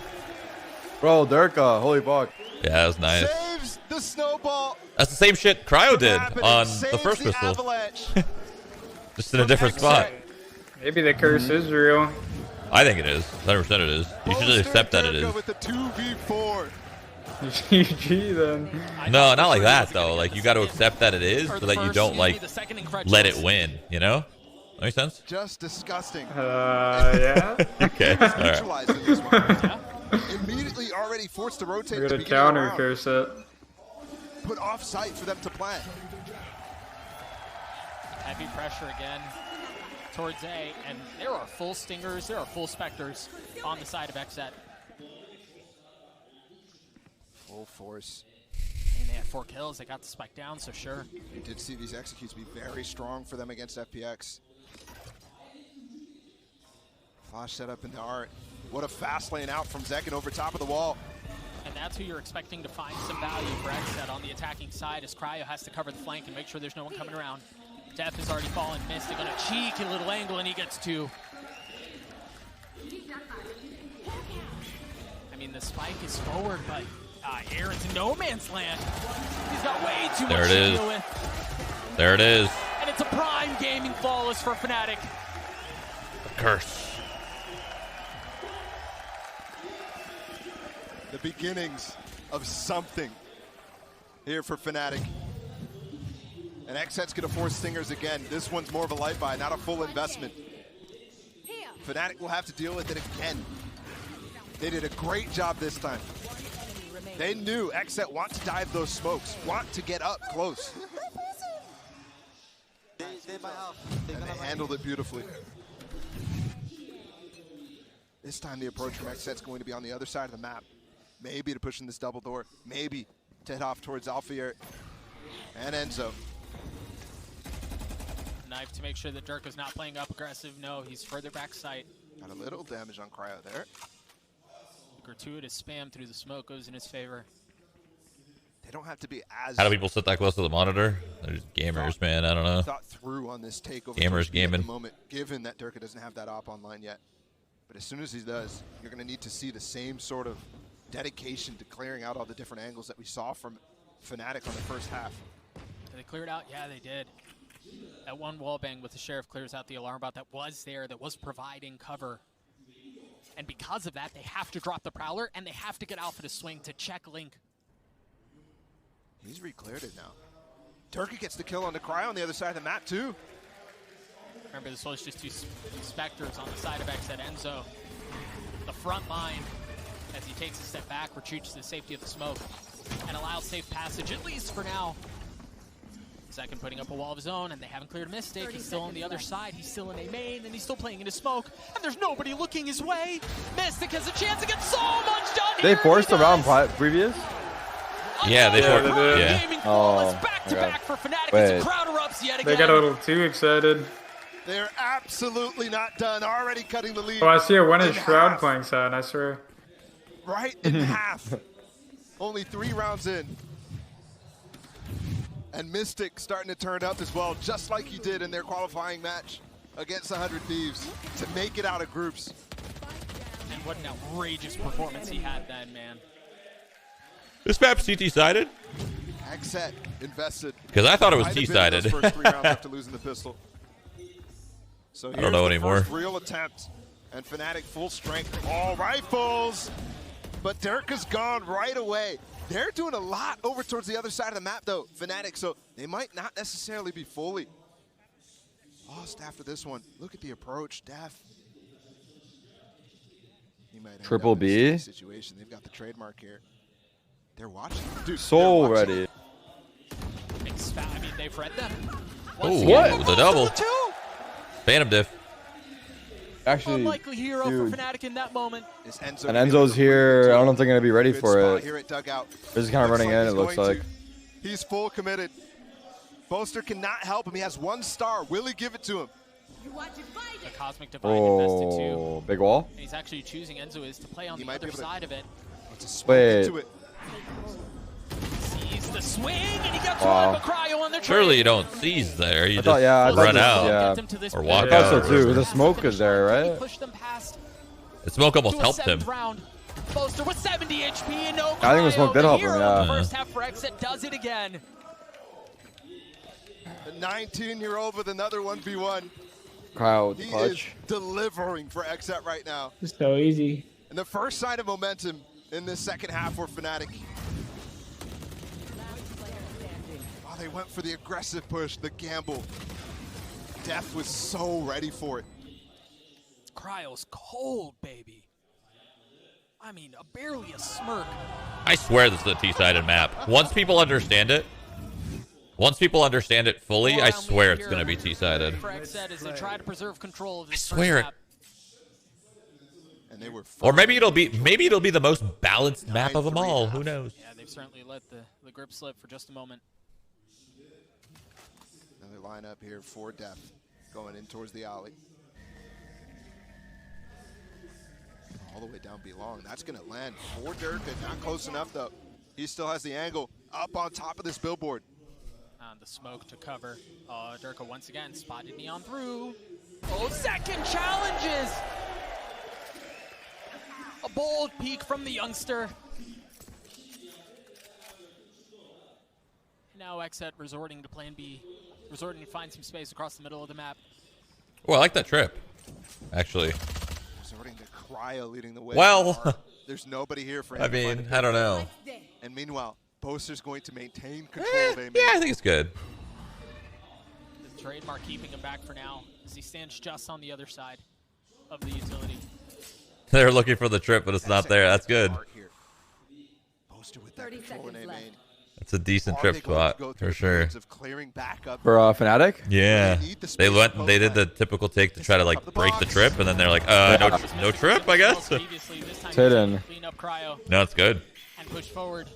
Bro, Durka, holy fuck. Yeah, that was nice. Saves the snowball. That's the same shit Cryo did Happening. on Saves the first the pistol. Avalanche. Just in a different spot. Maybe the curse is real. I think it is. 100% it is. You should just accept that it is. With the 2v4. GG then. No, not like that though. Like you got to accept that it is so that you don't like let it win. You know? That makes sense? Just disgusting. Yeah. Okay. All right. Neutralized in this one. Immediately already forced to rotate. We're at the gonna beginning of the counter round. curse it. Put off site for them to plan. Heavy pressure again towards A, and there are full Stingers, there are full Spectres on the side of Xset. Full force. And they had 4 kills, they got the spike down, so sure. We did see these executes be very strong for them against FPX. Flash set up into Art. What a fast lane out from Zekin over top of the wall. And that's who you're expecting to find some value for Xset on the attacking side, as Cryo has to cover the flank and make sure there's no one coming around. Death has already fallen. Mystic on a cheeky little angle, and he gets 2. I mean, the spike is forward, but Aaron's in no man's land. He's got way too much to deal with. There it is. And it's a prime gaming flawless for Fnatic. The curse. The beginnings of something here for Fnatic. And Xset's going to force Stingers again. This one's more of a light buy, not a full investment. Fnatic will have to deal with it again. They did a great job this time. They knew Xset want to dive those smokes, want to get up close. And they handled it beautifully. This time the approach from Xset's going to be on the other side of the map. Maybe to push in this double door. Maybe to head off towards Alphair and Enzo. knife to make sure that Dirk is not playing up aggressive. No, he's further back site. Got a little damage on Cryo there. Gratuitous spam through the smoke goes in his favor. They don't have to be as How do people sit that close to the monitor? They're just gamers, man. I don't know. thought through on this takeover. Gamers at gaming. the moment, given that Durka doesn't have that op online yet. But as soon as he does, you're going to need to see the same sort of dedication to clearing out all the different angles that we saw from Fnatic on the first half. Did they clear it out? Yeah, they did. That one wallbang with the Sheriff clears out the alarm bot that was there, that was providing cover. And because of that, they have to drop the Prowler, and they have to get Alpha to swing to check Link. He's re-cleared it now. Turkey gets the kill on the Cryo on the other side of the map, too. Remember, this was just two Spectres on the side of Xset. Enzo, the front line, as he takes a step back, retreats to the safety of the smoke, and allows safe passage, at least for now. Second putting up a wall of his own, and they haven't cleared Mystic. He's still on the other side. He's still in a main, and he's still playing into smoke, and there's nobody looking his way. Mystic has a chance to get so much done. They forced the round previous? Yeah, they forced it. Yeah. Oh, back to back for Fnatic. Wait. It's a crowd erupts yet again. They got a little too excited. They're absolutely not done. Already cutting the lead. Oh, I see a one-inch in Shroud half. playing side, I swear. Right in half. Only 3 rounds in. And Mystic starting to turn up as well, just like he did in their qualifying match against 100 Thieves to make it out of groups. And what an outrageous performance he had then, man. This map's CT-sided? Xset invested. Because I thought it was Might have been T-sided. those first 3 rounds after losing the pistol. So I don't know anymore. First real attempt, and Fnatic full strength, all rifles, but Dirka's gone right away. They're doing a lot over towards the other side of the map, though, Fnatic, so they might not necessarily be fully lost after this one. Look at the approach, Def. He might end Triple up in a B? sticky situation. They've got the trademark here. They're watching. Dude, So they're watching. ready. I mean, they've read them. Oh, What? with the double. Phantom diff. Actually, Unlikely hero dude. for Fnatic in that moment. Is Enzo And gonna be able Enzo's to here. bring I don't think they're going to be ready good for spot it. here at dugout. They're just kind of running in, it he's looks going like. to. He's full committed. Boaster cannot help him. He has 1 star. Will he give it to him? The Cosmic Divide invested too. Oh, big wall. And he's actually choosing Enzo is to play on He the might be other able to- side of it. It's a smoke Wait. into it. Sees the swing, and he gets Wow. one. But Cryo on the trade. Surely you don't seize there. You I thought- just yeah, I thought run this- out. yeah. Get them to this Or point. walk I out. thought so too. or- The smoke is there, He right? pushed them past The smoke almost to a helped him. 7th round. Boaster with 70 HP and no I think the smoke Cryo. did help him, hero yeah. of the first half for Xset does it again. A 19-year-old with another 1v1. Crowd with the He clutch. is delivering for Xset right now. It's so easy. And the first sign of momentum in this second half for Fnatic. Oh, they went for the aggressive push, the gamble. Def was so ready for it. Cryo's cold, baby. I mean, barely a smirk. I swear this is a T-sided map. Once people understand it fully, I swear it's going to be T-sided. For Xset as they try to preserve control of this I swear first it. map. And they were Or maybe it'll be the most balanced map of them all. Who knows? Yeah, they've certainly let the grip slip for just a moment. another lineup here for Def going in towards the alley. All the way down belong. That's going to land for Durka. Not close enough, though. He still has the angle up on top of this billboard. On the smoke to cover. Durka once again spotted Neon through. Oh, second challenges! A bold peek from the youngster. Now Xset resorting to plan B. Resorting to find some space across the middle of the map. Oh, I like that trip, actually. Resorting to Cryo leading the way. Well, there's nobody here for him I to find mean, a I don't know. And meanwhile, Boaster's going to maintain control of A main. Yeah, I think it's good. The trademark keeping him back for now as he stands just on the other side of the utility. They're looking for the trip, but it's not there. That's good. Boaster with that 30 control in seconds A left. main. It's a decent Are trip they going to spot go through for the sure. moves of clearing back up? For Fnatic? Yeah, They need the they space went. to They did the post typical take to try to Up like the break the box. trip, and then they're like, no trip, I guess. Previously, this time It's hidden. Clean up Cryo No, it's good. and push forward.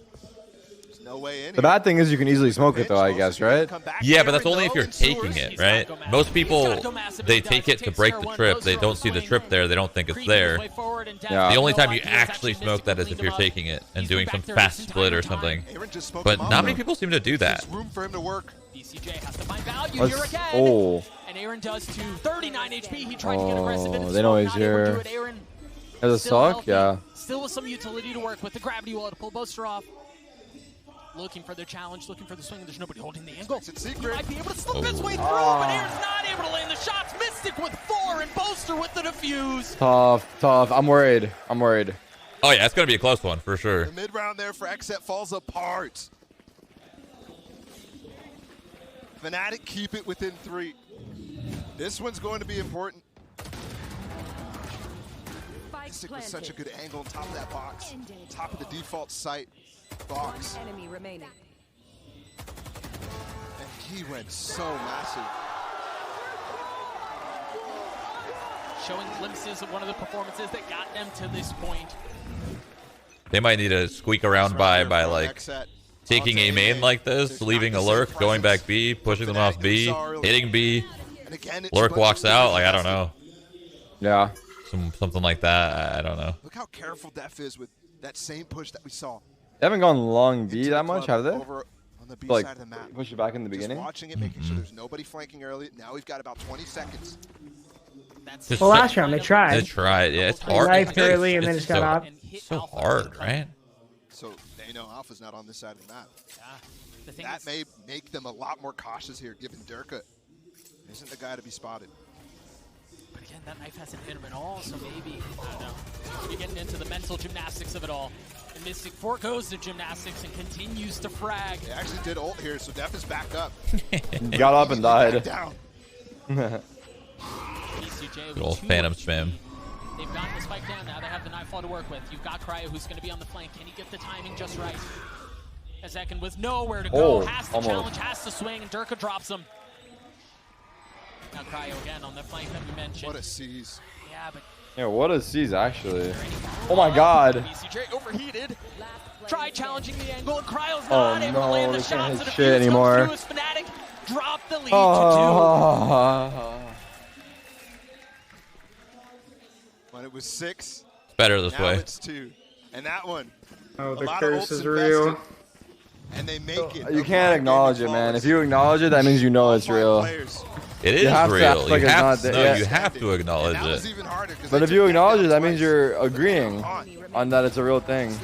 No way in The bad thing is you can easily smoke it though, I guess, right? Yeah, but that's only if you're taking it, right? Most people, they take it to break the trip. They don't see the trip there. They don't think it's there. Yeah. The only time you actually smoke that is if you're taking it and doing some fast split or something. But not many people seem to do that. There's room for him to work. BCJ has to find value here again. Oh. And Aaron does too. 39 HP. He tried to get aggressive. Oh, they know he's here. There's a suck? Yeah. Still with some utility to work with. The gravity wall to pull Boaster off. Looking for their challenge, looking for the swing. There's nobody holding the angle. He might be able to slip his way through, but Aaron's not able to land the shots. Mystic with 4 and Boaster with the defuse. Tough. I'm worried. Oh yeah, it's gonna be a close one for sure. The mid round there for Xset falls apart. Fnatic keep it within 3. This one's going to be important. Mystic with such a good angle on top of that box, top of the default site box. Enemy remaining. And he went so massive. Showing glimpses of one of the performances that got them to this point. They might need to squeak around by like taking a main like this, leaving a lurk, going back B, pushing them off B, hitting B. Lurk walks out. Like I don't know. Yeah. Something like that. I don't know. Look how careful Def is with that same push that we saw. They haven't gone long B that much, have they? Over on the B Like, side of the map. push it back in the beginning? Just watching it, making sure there's nobody flanking early. Now we've got about 20 seconds. Well, last round they tried. They tried. Yeah, it's They hard. knifed early and then just got off. So hard, right? So they know Alpha's not on this side of the map. The That may make them a lot more cautious here, given Durka isn't the guy to be spotted. But again, that knife hasn't hit him at all, so maybe, I don't know. You're getting into the mental gymnastics of it all. And Mystic forgoes the gymnastics and continues to frag. They actually did ult here, so Def is back up. Got up and died. Down. Good old Phantom spam. They've gotten the spike down now. They have the Nightfall to work with. You've got Cryo who's going to be on the flank. Can he get the timing just right? Ezekin with nowhere to go. Has to challenge, has to swing, and Durka drops him. Now Cryo again on the flank that we mentioned. What a seize. Yeah, but... Yeah, what a seize, actually. Oh my god. BCJ overheated. Try challenging the angle, and Cryo's not able to land the shots. Can't hit shit anymore. Fnatic drop the lead to 2. When it was 6, It's better this now way. it's 2. And that one, Oh, a the lot curse of is ults real. invested, and they make it. You can't acknowledge it, man. If you acknowledge it, that means you know it's real. It is have to real. act like You it's have not to, there. no, Yeah. you have to acknowledge That was it. even harder, 'cause But they if you took acknowledge it, down that means twice. you're agreeing on that it's a real thing.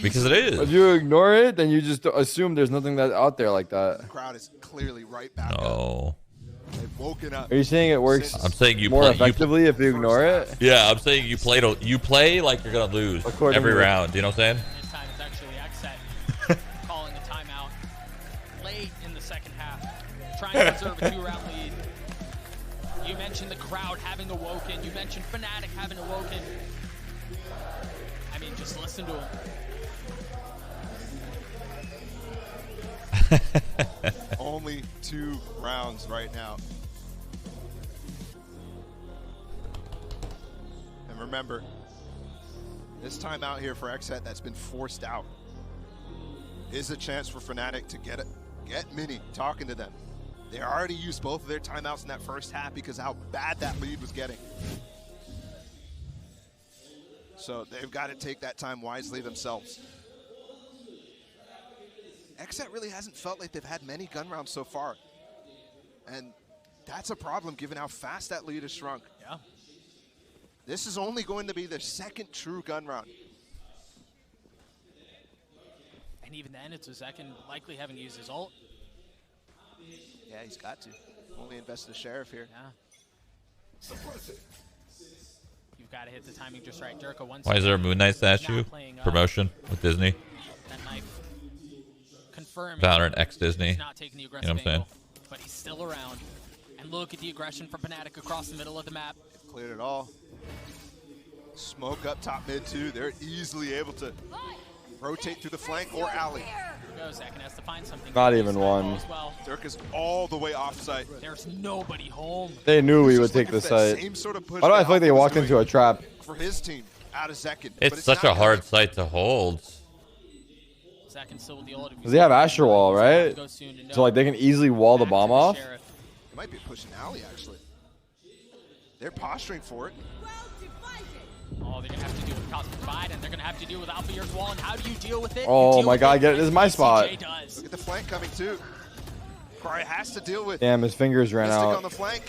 Because it If is. you ignore it, then you just assume there's nothing that out there like that. The crowd is clearly right back up. No. They've woken up. Are you saying it works I'm saying you more play. effectively if you ignore it? Yeah, I'm saying you play like you're gonna lose According every to- round. You know what I'm saying? This time it's actually Xset calling a timeout late in the second half, trying to preserve a 2-round lead. You mentioned the crowd having awoken. You mentioned Fnatic having awoken. I mean, just listen to him. Only 2 rounds right now. And remember, this time out here for Xset that's been forced out is a chance for Fnatic to get Mini talking to them. They already used both of their timeouts in that first half because of how bad that lead was getting. So they've got to take that time wisely themselves. Xset really hasn't felt like they've had many gun rounds so far. And that's a problem given how fast that lead has shrunk. Yeah. This is only going to be their second true gun round. And even then, it's Ezekin likely having used his ult. Yeah, he's got to. Only invested a sheriff here. Yeah. You've got to hit the timing just right. Durka once. Why is there a Moon Knight statue? Promotion with Disney. That knife confirming. Valorant X Disney. He's not taking the You aggressive know what I'm saying? angle, but he's still around. And look at the aggression from Fnatic across the middle of the map. They've cleared it all. Smoke up top mid too. They're easily able to rotate through the flank or alley. Here goes. Ezekin has to find something. Not even one. Well. Dirk is all the way off site. There's nobody home. They knew we would Just take looking the for that site. same sort of push Why do I that feel like they Alpha was walked into doing a trap? for his team out of Zekin? It's such a hard site to hold. Second still with the ult. Because they have Astro Wall, right? So like they can easily wall the bomb off. It might be pushing alley actually. They're posturing for it. Oh, they're gonna have to deal with Cosmic Divide, and they're gonna have to deal with Alpha Year's wall. And how do you deal with it? Oh my God, get it! This is my spot. Look at the flank coming too. Cryo has to deal with. Damn, his fingers ran Mystic out. on the flank.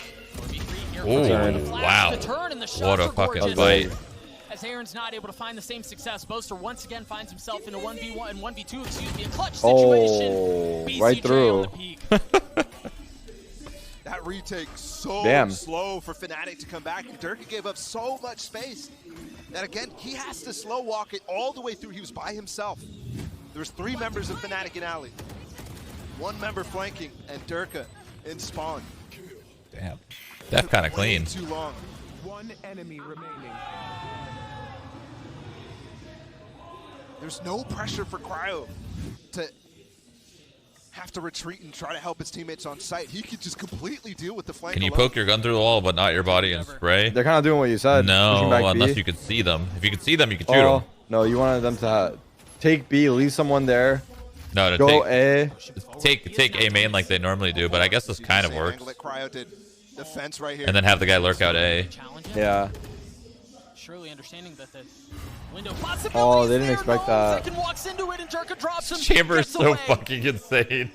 Oh, wow. What a fucking fight. As Aaron's not able to find the same success, Boaster once again finds himself in a 1v1 and 1v2, excuse me, a clutch situation. Oh, BCJ right through. on the peak. That retake so Damn. slow for Fnatic to come back. Durka gave up so much space that again he has to slow walk it all the way through. He was by himself. There's 3 members of Fnatic in alley, 1 member flanking, and Durka in spawn. Damn. Def kind of clean. Too long. 1 enemy remaining. There's no pressure for Cryo to have to retreat and try to help his teammates on site. He could just completely deal with the flank. Can you alone. poke your gun through the wall, but not your body and spray? They're kind of doing what you said. pushing back No, unless B. you could see them. If you could see them, you could shoot them. No, you wanted them to take B, leave someone there. No, to Go A. take A main like they normally do, but I guess this kind of Same works. angle that Cryo did. The fence right here. And then have the guy lurk out A. Yeah. Surely understanding that the window possibility. Oh, they didn't expect that. Second walks into it and Durka drops him. Chamber is gets so away. fucking insane.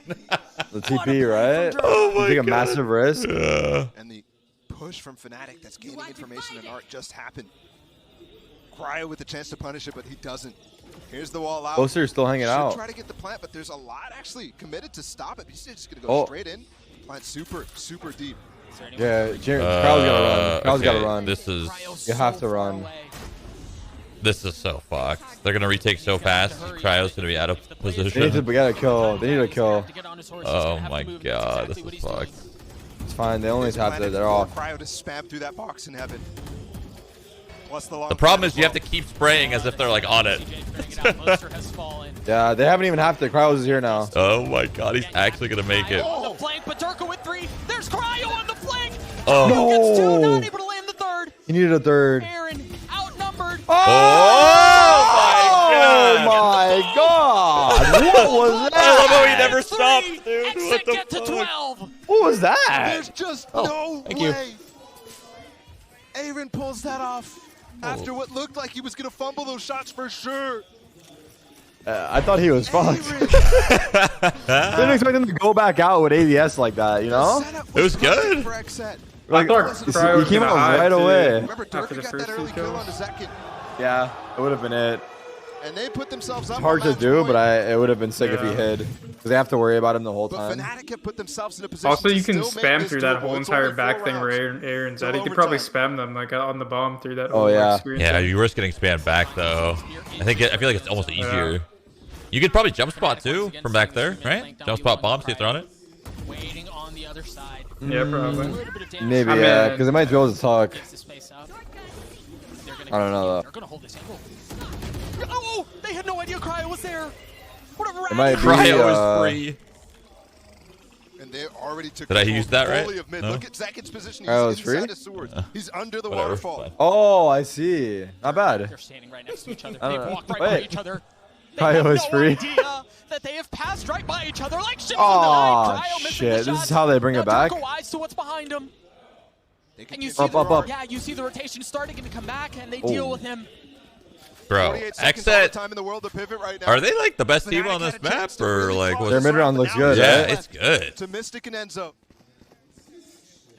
The TP, right? Oh my You take a God. massive risk. Yeah. And the push from Fnatic that's gaining information and art just happened. Cryo with the chance to punish it, but he doesn't. Here's the wall out. Boaster's still hanging Should out. try to get the plant, but there's a lot actually committed to stop it. He's just gonna go Oh. straight in. Plant super deep. Yeah, Crowd's gotta run. Crowd's gotta okay, run. This is You have to run. so fucked. They're gonna retake so fast. Cryo's gonna be out of They need position. to get a kill. They need a kill. Oh my God, this is fucked. It's fine. They only have to. They're off. Cryo to spam through that box in heaven. Plus the long The problem plant is you have to keep spraying as if they're like on it. Yeah, they haven't even have to. Crowd is here now. Oh my God, he's actually gonna make it. On the flank, but Durka with 3. There's Cryo on the flank. Oh. Cryo gets 2, No. not able to land the 3rd. He needed a third. Aaron outnumbered. Oh Oh my God! What was I love how he that? never stopped, dude. Xset What the get to fuck? 12. What was that? There's just Oh, no thank you. way. Aaron pulls that off after what looked like he was gonna fumble those shots for sure. I thought he was fucked. Didn't expect him to go back out with ADS like that, you know? It was good. For Xset. Like, Cryo he was came gonna out hide, right too. away. Remember, After Durka the got first that 2 early kill on the kills. second, Yeah, it would have been it. and they put themselves up. It's hard on to match do, point. but it would have been sick if he Yeah. hid. Because they have to worry about him the whole But time. Fnatic have put themselves in a position. Also, to you can still make spam this through that doable. whole It's entire only 4 back thing where rounds. Aaron's at. Till He could probably overtime. spam them like on the bomb through that Oh, whole yeah. like, screen. Yeah, you risk getting spammed back though. I feel like it's almost easier. You could probably jump spot too from back there, right? Jump spot bomb, see if they're on it. Waiting on the other side. Yeah, probably. Maybe, I mean, yeah, because they might be able to talk. Gets the space up. I don't know, though. They're gonna hold this angle. Oh, they had no idea Cryo was there. What a It might be, Cryo is free. And they already took Did I control use that right? fully of mid. No? Look at Zekic's position. Oh, He's it's free? inside his swords. He's under the Whatever, waterfall. fine. Oh, I see. Not bad. They're standing right next to each other. I They've don't know. walked right by Wait. each other. They Cryo have is no free. idea that they have passed right by each other like ships in the Aw, night. Cryo missing shit. the This is shots. how they bring Now it back? Durka eyes to what's behind him. They could And you get see Up, the, up, up. Yeah, you see the rotation starting to come back, and they Oh. deal with him. Bro, 48 seconds all the Xset, time in the world to pivot right now. are they like the best team Fnatic on this had a chance map to or really like close what's Their mid round looks good, Yeah, right? it's good. To Mystic and Enzo.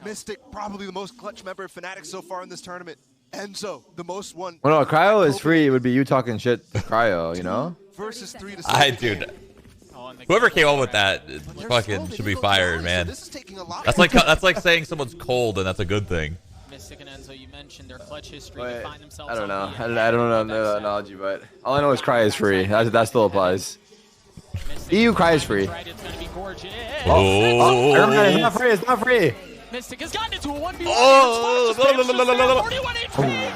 Mystic, probably the most clutch member of Fnatic so far in this tournament. Enzo, the most one. Well, no, Cryo is free. It would be you talking shit to Cryo, you know? Versus 3 to 6. Dude, whoever came up with that fucking should be fired, man. This is taking a lot. That's like saying someone's cold and that's a good thing. Mystic and Enzo, you mentioned their clutch history. Wait, They find themselves I don't know. on the I don't know the analogy, but all I know is Cryo is free. That still applies. Mystic EU Cryo is free. right, it's gonna be gorgeous. Oh, Never mind, it's not free. It's not free. Mystic has gotten into a 1v1. Oh, It's far to spare. 41 HP.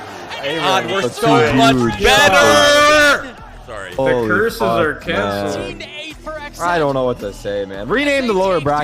God, we're That's so too much huge. better. Sorry. The Holy curses fuck, are canceled. man. 18 to 8 for Xset. I don't know what to say, man. Rename the lower bracket.